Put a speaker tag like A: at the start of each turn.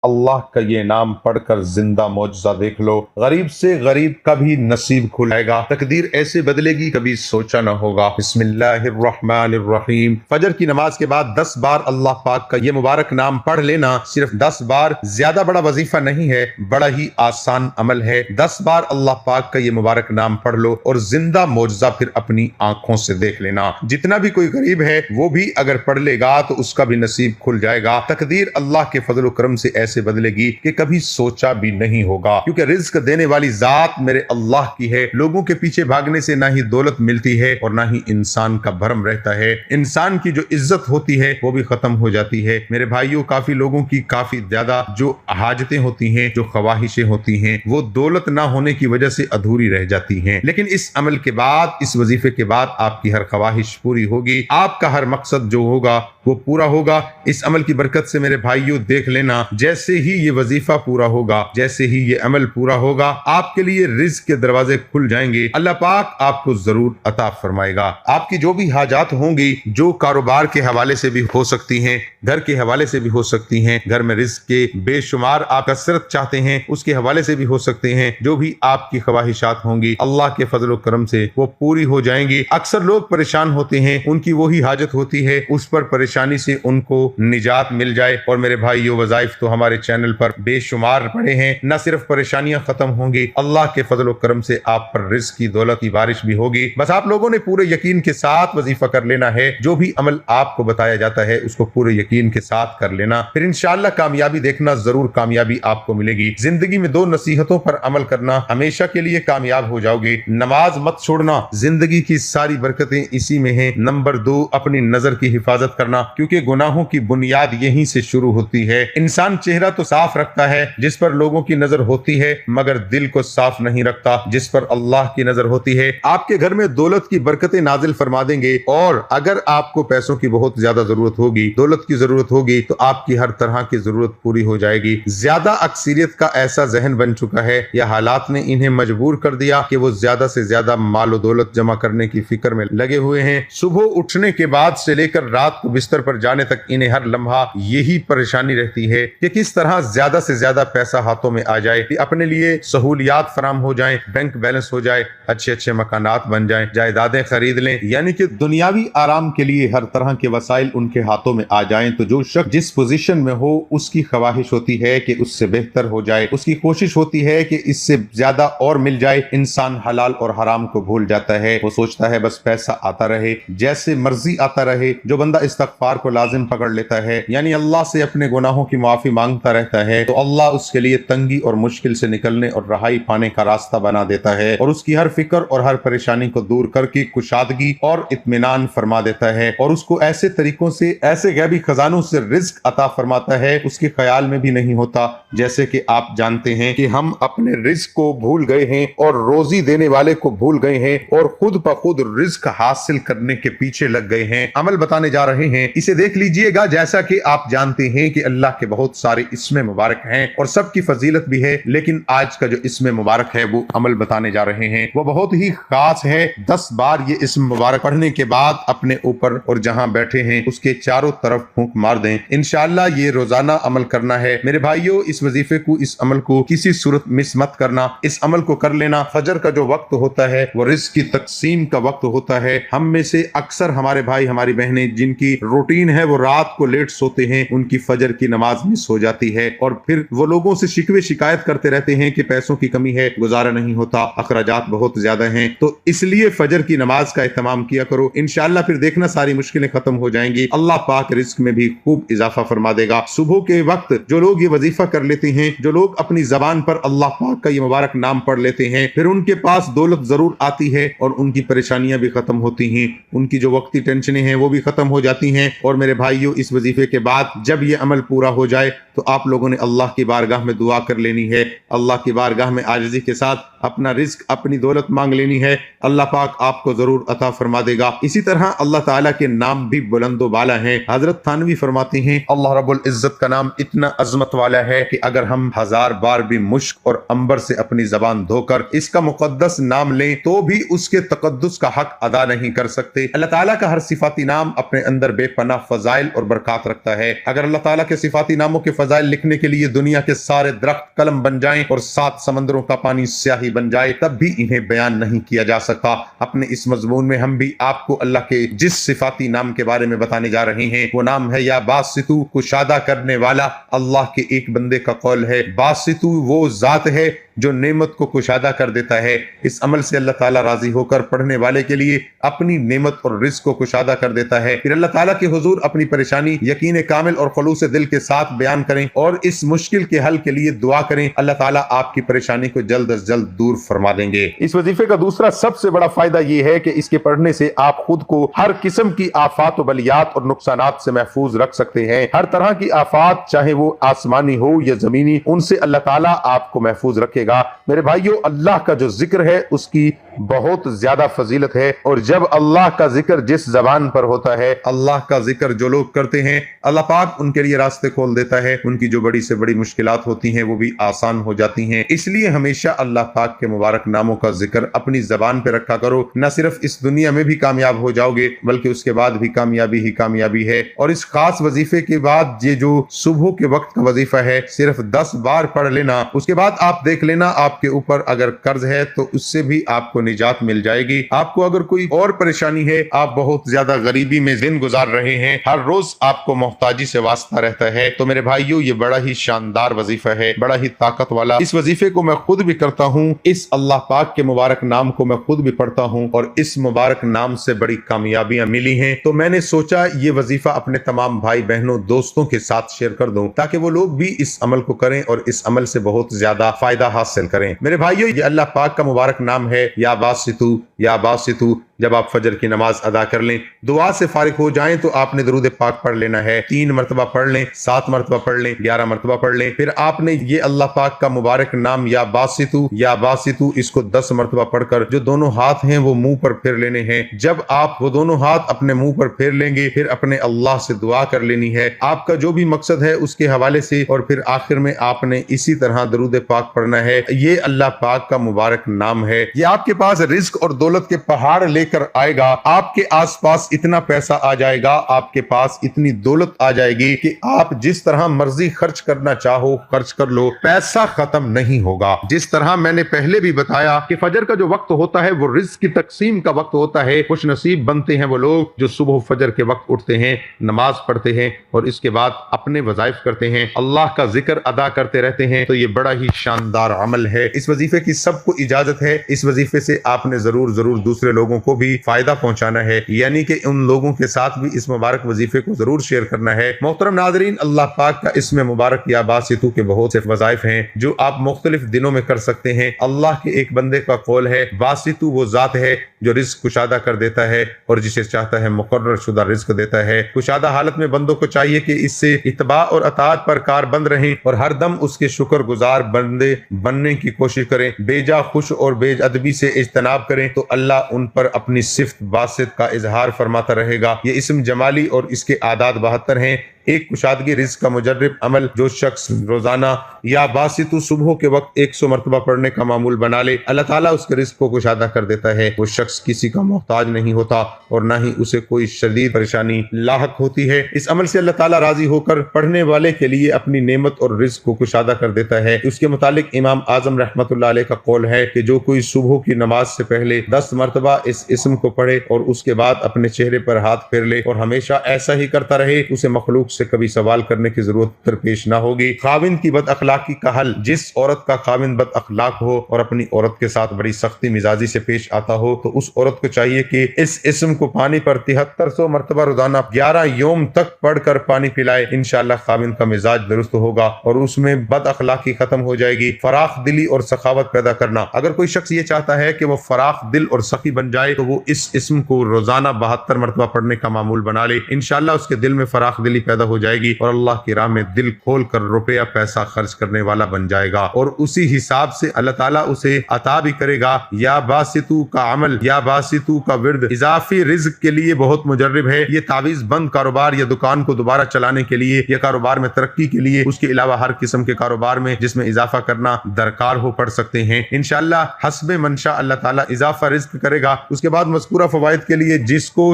A: اللہ کا یہ نام پڑھ کر زندہ معجزہ دیکھ لو، غریب سے غریب کا بھی نصیب کھلائے گا، تقدیر ایسے بدلے گی کبھی سوچا نہ ہوگا۔ بسم اللہ الرحمن الرحیم۔ فجر کی نماز کے بعد 10 بار اللہ پاک کا یہ مبارک نام پڑھ لینا، صرف 10 بار، زیادہ بڑا وظیفہ نہیں ہے، بڑا ہی آسان عمل ہے۔ 10 بار اللہ پاک کا یہ مبارک نام پڑھ لو اور زندہ معجزہ پھر اپنی آنکھوں سے دیکھ لینا۔ جتنا بھی کوئی غریب ہے وہ بھی اگر پڑھ لے گا تو اس کا بھی نصیب کھل جائے گا، تقدیر اللہ کے فضل و کرم سے ایسے بدلے گی کہ کبھی سوچا بھی نہیں ہوگا، کیونکہ رزق دینے والی ذات میرے اللہ کی ہے۔ لوگوں کے پیچھے بھاگنے سے نہ ہی دولت ملتی ہے اور نہ ہی انسان کا بھرم رہتا ہے، انسان کی جو عزت ہوتی ہے وہ بھی ختم ہو جاتی ہے۔ میرے بھائیوں، کافی لوگوں کی کافی زیادہ جو حاجتیں ہوتی ہیں، جو خواہشیں ہوتی ہیں، وہ دولت نہ ہونے کی وجہ سے ادھوری رہ جاتی ہیں، لیکن اس عمل کے بعد، اس وظیفے کے بعد آپ کی ہر خواہش پوری ہوگی، آپ کا ہر مقصد جو ہوگا وہ پورا ہوگا۔ اس عمل کی برکت سے میرے بھائیوں دیکھ لینا، جیسے ہی یہ وظیفہ پورا ہوگا، جیسے ہی یہ عمل پورا ہوگا، آپ کے لیے رزق کے دروازے کھل جائیں گے، اللہ پاک آپ کو ضرور عطا فرمائے گا۔ آپ کی جو بھی حاجات ہوں گی، جو کاروبار کے حوالے سے بھی ہو سکتی ہیں، گھر کے حوالے سے بھی ہو سکتی ہیں، گھر میں رزق کے بے شمار آپ کثرت چاہتے ہیں اس کے حوالے سے بھی ہو سکتے ہیں، جو بھی آپ کی خواہشات ہوں گی اللہ کے فضل و کرم سے وہ پوری ہو جائیں گی۔ اکثر لوگ پریشان ہوتے ہیں، ان کی وہی حاجت ہوتی ہے اس پر پریشانی سے ان کو نجات مل جائے، اور میرے بھائیو وظائف تو ہمارے چینل پر بے شمار پڑے ہیں، نہ صرف پریشانیاں ختم ہوں گی، اللہ کے فضل و کرم سے آپ پر رزق کی دولت کی بارش بھی ہوگی۔ بس آپ لوگوں نے پورے یقین کے ساتھ وظیفہ کر لینا ہے، جو بھی عمل آپ کو بتایا جاتا ہے اس کو پورے یقین کے ساتھ کر لینا، پھر انشاءاللہ کامیابی دیکھنا، ضرور کامیابی آپ کو ملے گی۔ زندگی میں 2 نصیحتوں پر عمل کرنا، ہمیشہ کے لیے کامیاب ہو جاؤ گے۔ نماز مت چھوڑنا، زندگی کی ساری برکتیں اسی میں ہیں۔ نمبر 2، اپنی نظر کی حفاظت کرنا، کیونکہ گناہوں کی بنیاد یہیں سے شروع ہوتی ہے۔ انسان چہرہ تو صاف رکھتا ہے جس پر لوگوں کی نظر ہوتی ہے، مگر دل کو صاف نہیں رکھتا جس پر اللہ کی نظر ہوتی ہے۔ آپ کے گھر میں دولت کی برکتیں نازل فرما دیں گے، اور اگر آپ کو پیسوں کی بہت زیادہ ضرورت ہوگی، دولت کی ضرورت ہوگی، تو آپ کی ہر طرح کی ضرورت پوری ہو جائے گی۔ زیادہ اکثریت کا ایسا ذہن بن چکا ہے یا حالات نے انہیں مجبور کر دیا کہ وہ زیادہ سے زیادہ مال و دولت جمع کرنے کی فکر میں لگے ہوئے ہیں۔ صبح اٹھنے کے بعد سے لے کر رات کو بستر پر جانے تک انہیں ہر لمحہ یہی پریشانی رہتی ہے کہ کس طرح زیادہ سے زیادہ پیسہ ہاتھوں میں آ جائے، کہ اپنے لیے سہولیات فراہم ہو جائیں، بینک بیلنس ہو جائے، اچھے اچھے مکانات بن جائیں، جائیدادیں خرید لیں، یعنی کہ دنیاوی آرام کے لیے ہر طرح کے وسائل ان کے ہاتھوں میں آ جائیں۔ تو جو شخص جس پوزیشن میں ہو اس کی خواہش ہوتی ہے کہ اس سے بہتر ہو جائے، اس کی کوشش ہوتی ہے کہ اس سے زیادہ اور مل جائے۔ انسان حلال اور حرام کو بھول جاتا ہے، وہ سوچتا ہے بس پیسہ آتا رہے، جیسے مرضی آتا رہے۔ جو بندہ استغفار کو لازم پکڑ لیتا ہے، یعنی اللہ سے اپنے گناہوں کی معافی مانگتا رہتا ہے، تو اللہ اس کے لیے تنگی اور مشکل سے نکلنے اور رہائی پانے کا راستہ بنا دیتا ہے، اور اس کی ہر فکر اور ہر پریشانی کو دور کر کے کشادگی اور اطمینان فرما دیتا ہے، اور اس کو ایسے طریقوں سے، ایسے غیبی خزانوں سے رزق عطا فرماتا ہے اس کے خیال میں بھی نہیں ہوتا۔ جیسے کہ آپ جانتے ہیں کہ ہم اپنے رزق کو بھول گئے ہیں اور روزی دینے والے کو بھول گئے ہیں، اور خود بخود رزق حاصل کرنے کے پیچھے لگ گئے ہیں۔ عمل بتانے جا رہے ہیں، اسے دیکھ لیجئے گا۔ جیسا کہ آپ جانتے ہیں کہ اللہ کے بہت سارے اسم مبارک ہیں اور سب کی فضیلت بھی ہے، لیکن آج کا جو اسم مبارک ہے وہ عمل بتانے جا رہے ہیں، وہ بہت ہی خاص ہے۔ 10 بار یہ اسم مبارک پڑھنے کے بعد اپنے اوپر اور جہاں بیٹھے ہیں اس کے چاروں طرف پھونک مار دیں۔ انشاءاللہ یہ روزانہ عمل کرنا ہے میرے بھائیوں۔ اس وظیفے کو، اس عمل کو کسی صورت مس مت کرنا، اس عمل کو کر لینا۔ فجر کا جو وقت ہوتا ہے وہ رزق کی تقسیم کا وقت ہوتا ہے۔ ہم میں سے اکثر ہمارے بھائی، ہماری بہنیں جن کی روٹین ہے وہ رات کو لیٹ سوتے ہیں، ان کی فجر کی نماز مس ہو جاتی ہے، اور پھر وہ لوگوں سے شکوے شکایت کرتے رہتے ہیں کہ پیسوں کی کمی ہے، گزارا نہیں ہوتا، اخراجات بہت زیادہ ہیں۔ تو اس لیے فجر کی نماز کا اہتمام کیا کرو، انشاءاللہ پھر دیکھنا ساری مشکلیں ختم ہو جائیں گی، اللہ پاک رزق میں بھی خوب اضافہ فرما دے گا۔ صبح کے وقت جو لوگ یہ وظیفہ کر لیتے ہیں، جو لوگ اپنی زبان پر اللہ پاک کا یہ مبارک نام پڑھ لیتے ہیں، پھر ان کے پاس دولت ضرور آتی ہے اور ان کی پریشانیاں بھی ختم ہوتی ہیں، ان کی جو وقتی ٹینشنیں ہیں وہ بھی ختم ہو جاتی ہیں۔ اور میرے بھائیوں، اس وظیفے کے بعد جب یہ عمل پورا ہو جائے تو آپ لوگوں نے اللہ کی بارگاہ میں دعا کر لینی ہے، اللہ کی بارگاہ میں عاجزی کے ساتھ اپنا رزق، اپنی دولت مانگ لینی ہے، اللہ پاک آپ کو ضرور عطا فرما دے گا۔ اسی طرح اللہ تعالیٰ کے نام بھی بلند و بالا ہیں۔ حضرت تھانوی فرماتے ہیں اللہ رب العزت کا نام اتنا عظمت والا ہے کہ اگر ہم 1000 بار بھی مشک اور عنبر سے اپنی زبان دھو کر اس کا مقدس نام لیں تو بھی اس کے تقدس کا حق ادا نہیں کر سکتے۔ اللہ تعالیٰ کا ہر صفاتی نام اپنے اندر بے پناہ فضائل اور برکات رکھتا ہے۔ اگر اللہ تعالیٰ کے صفاتی ناموں کے فضائل فضائل لکھنے کے لیے دنیا کے سارے درخت قلم بن جائیں اور 7 سمندروں کا پانی سیاہی بن جائے تب بھی انہیں بیان نہیں کیا جا سکتا۔ اپنے اس مضمون میں ہم بھی آپ کو اللہ کے جس صفاتی نام کے بارے میں بتانے جا رہے ہیں وہ نام ہے یا باسطو، کشادہ کرنے والا۔ اللہ کے ایک بندے کا قول ہے باسطو وہ ذات ہے جو نعمت کو کشادہ کر دیتا ہے۔ اس عمل سے اللہ تعالیٰ راضی ہو کر پڑھنے والے کے لیے اپنی نعمت اور رزق کو کشادہ کر دیتا ہے۔ پھر اللہ تعالیٰ کے حضور اپنی پریشانی یقین کامل اور خلوص دل کے ساتھ بیان کریں اور اس مشکل کے حل کے لیے دعا کریں، اللہ تعالیٰ آپ کی پریشانی کو جلد از جلد دور فرما دیں گے۔ اس وظیفے کا دوسرا سب سے بڑا فائدہ یہ ہے کہ اس کے پڑھنے سے آپ خود کو ہر قسم کی آفات و بلیات اور نقصانات سے محفوظ رکھ سکتے ہیں۔ ہر طرح کی آفات چاہے وہ آسمانی ہو یا زمینی، ان سے اللہ تعالیٰ آپ کو محفوظ رکھے گا۔ میرے بھائیو، اللہ کا جو ذکر ہے اس کی بہت زیادہ فضیلت ہے، اور جب اللہ کا ذکر جس زبان پر ہوتا ہے، اللہ کا ذکر جو لوگ کرتے ہیں، اللہ پاک ان کے لیے راستے کھول دیتا ہے، ان کی جو بڑی سے بڑی مشکلات ہوتی ہیں وہ بھی آسان ہو جاتی ہیں۔ اس لیے ہمیشہ اللہ پاک کے مبارک ناموں کا ذکر اپنی زبان پہ رکھا کرو، نہ صرف اس دنیا میں بھی کامیاب ہو جاؤ گے بلکہ اس کے بعد بھی کامیابی ہی کامیابی ہے۔ اور اس خاص وظیفے کے بعد یہ جو صبح کے وقت کا وظیفہ ہے صرف 10 بار پڑھ لینا، اس کے بعد آپ دیکھ لینا آپ کے اوپر اگر قرض ہے تو اس سے بھی آپ کو نجات مل جائے گی۔ آپ کو اگر کوئی اور پریشانی ہے، آپ بہت زیادہ غریبی میں دن گزار رہے ہیں، ہر روز آپ کو محتاجی سے واسطہ رہتا ہے، تو میرے بھائیو یہ بڑا ہی شاندار وظیفہ ہے، بڑا ہی طاقت والا۔ اس وظیفے کو میں خود بھی کرتا ہوں، اس اللہ پاک کے مبارک نام کو میں خود بھی پڑھتا ہوں اور اس مبارک نام سے بڑی کامیابیاں ملی ہیں، تو میں نے سوچا یہ وظیفہ اپنے تمام بھائی بہنوں دوستوں کے ساتھ شیئر کر دوں تاکہ وہ لوگ بھی اس عمل کو کریں اور اس عمل سے بہت زیادہ فائدہ حاصل کریں۔ میرے بھائیو، یہ اللہ پاک کا مبارک نام ہے یا باسطو یا باسطو۔ جب آپ فجر کی نماز ادا کر لیں، دعا سے فارغ ہو جائیں تو آپ نے درود پاک پڑھ لینا ہے، 3 مرتبہ پڑھ لیں، 7 مرتبہ پڑھ لیں، 11 مرتبہ پڑھ لیں۔ پھر آپ نے یہ اللہ پاک کا مبارک نام یا باسطو اس کو 10 مرتبہ پڑھ کر جو دونوں ہاتھ ہیں وہ منہ پر پھیر لینے ہیں۔ جب آپ وہ دونوں ہاتھ اپنے منہ پر پھیر لیں گے پھر اپنے اللہ سے دعا کر لینی ہے، آپ کا جو بھی مقصد ہے اس کے حوالے سے، اور پھر آخر میں آپ نے اسی طرح درود پاک پڑھنا ہے۔ یہ اللہ پاک کا مبارک نام ہے، یہ آپ کے پاس رزق اور دولت کے پہاڑ لے کر آئے گا۔ آپ کے آس پاس اتنا پیسہ آ جائے گا، آپ کے پاس اتنی دولت آ جائے گی کہ آپ جس طرح مرضی خرچ کرنا چاہو خرچ کر لو، پیسہ ختم نہیں ہوگا۔ جس طرح میں نے پہلے بھی بتایا کہ فجر کا جو وقت ہوتا ہے وہ رزق کی تقسیم کا وقت ہوتا ہے۔ خوش نصیب بنتے ہیں وہ لوگ جو صبح فجر کے وقت اٹھتے ہیں، نماز پڑھتے ہیں اور اس کے بعد اپنے وظائف کرتے ہیں، اللہ کا ذکر ادا کرتے رہتے ہیں، تو یہ بڑا ہی شاندار عمل ہے۔ اس وظیفے کی سب کو اجازت ہے، اس وظیفے سے آپ نے ضرور دوسرے لوگوں کو بھی فائدہ پہنچانا ہے، یعنی کہ ان لوگوں کے ساتھ بھی اس مبارک وظیفے کو ضرور شیئر کرنا ہے۔ محترم ناظرین، اللہ پاک کا اسم مبارک یا باسطو کے بہت سے وظائف ہیں جو آپ مختلف دنوں میں کر سکتے ہیں۔ اللہ کے ایک بندے کا قول ہے باسطو وہ ذات ہے جو رزق کشادہ کر دیتا ہے اور جسے چاہتا ہے مقرر شدہ رزق دیتا ہے۔ کشادہ حالت میں بندوں کو چاہیے کہ اس سے اتباع اور اطاعت پر کار بند رہیں اور ہر دم اس کے شکر گزار بندے بننے کی کوشش کریں، بے جا خوش اور بے ادبی سے اجتناب کریں تو اللہ ان پر اپنی صفت باسط کا اظہار فرماتا رہے گا۔ یہ اسم جمالی اور اس کے اعداد 72 ہیں۔ ایک کشادگی رزق کا مجرب عمل جو شخص روزانہ یا باسطو صبح کے وقت 100 مرتبہ پڑھنے کا معمول بنا لے، اللہ تعالیٰ اس کے رزق کو کشادہ کر دیتا ہے۔ وہ شخص کسی کا محتاج نہیں ہوتا اور نہ ہی اسے کوئی شدید پریشانی لاحق ہوتی ہے۔ اس عمل سے اللہ تعالیٰ راضی ہو کر پڑھنے والے کے لیے اپنی نعمت اور رزق کو کشادہ کر دیتا ہے۔ اس کے متعلق امام اعظم رحمت اللہ علیہ کا قول ہے کہ جو کوئی صبح کی نماز سے پہلے 10 مرتبہ اس اسم کو پڑھے اور اس کے بعد اپنے چہرے پر ہاتھ پھیر لے اور ہمیشہ ایسا ہی کرتا رہے، اسے مخلوق سے کبھی سوال کرنے کی ضرورت درپیش نہ ہوگی۔ خاوند کی بد اخلاقی کا حل: جس عورت کا خاوند بد اخلاق ہو اور اپنی عورت کے ساتھ بڑی سختی مزاجی سے پیش آتا ہو تو اس عورت کو چاہیے کہ اس اسم کو پانی پر 7300 مرتبہ روزانہ 11 یوم تک پڑھ کر پانی پلائے۔ انشاءاللہ خاوند کا مزاج درست ہوگا اور اس میں بد اخلاقی ختم ہو جائے گی۔ فراخ دلی اور سخاوت پیدا کرنا: اگر کوئی شخص یہ چاہتا ہے کہ وہ فراخ دل اور سخی بن جائے تو وہ اس اسم کو روزانہ 72 مرتبہ پڑھنے کا معمول بنا لے۔ انشاءاللہ اس کے دل میں فراخ دلی پیدا ہو جائے گی اور اللہ کی راہ میں دل کھول کر روپیہ پیسہ خرچ کرنے والا بن جائے گا اور اسی حساب سے اللہ تعالیٰ اسے عطا بھی کرے گا۔ یا باسطو کا عمل یا باسطو کا ورد اضافی رزق کے لیے بہت مجرب ہے۔ یہ تعویذ بند کاروبار یا دکان کو دوبارہ چلانے کے لیے یا کاروبار میں ترقی کے لیے، اس کے علاوہ ہر قسم کے کاروبار میں جس میں اضافہ کرنا درکار ہو پڑ سکتے ہیں۔ انشاءاللہ حسب منشاء اللہ تعالیٰ اضافہ رزق کرے گا۔ اس کے بعد مذکورہ فوائد کے لیے جس کو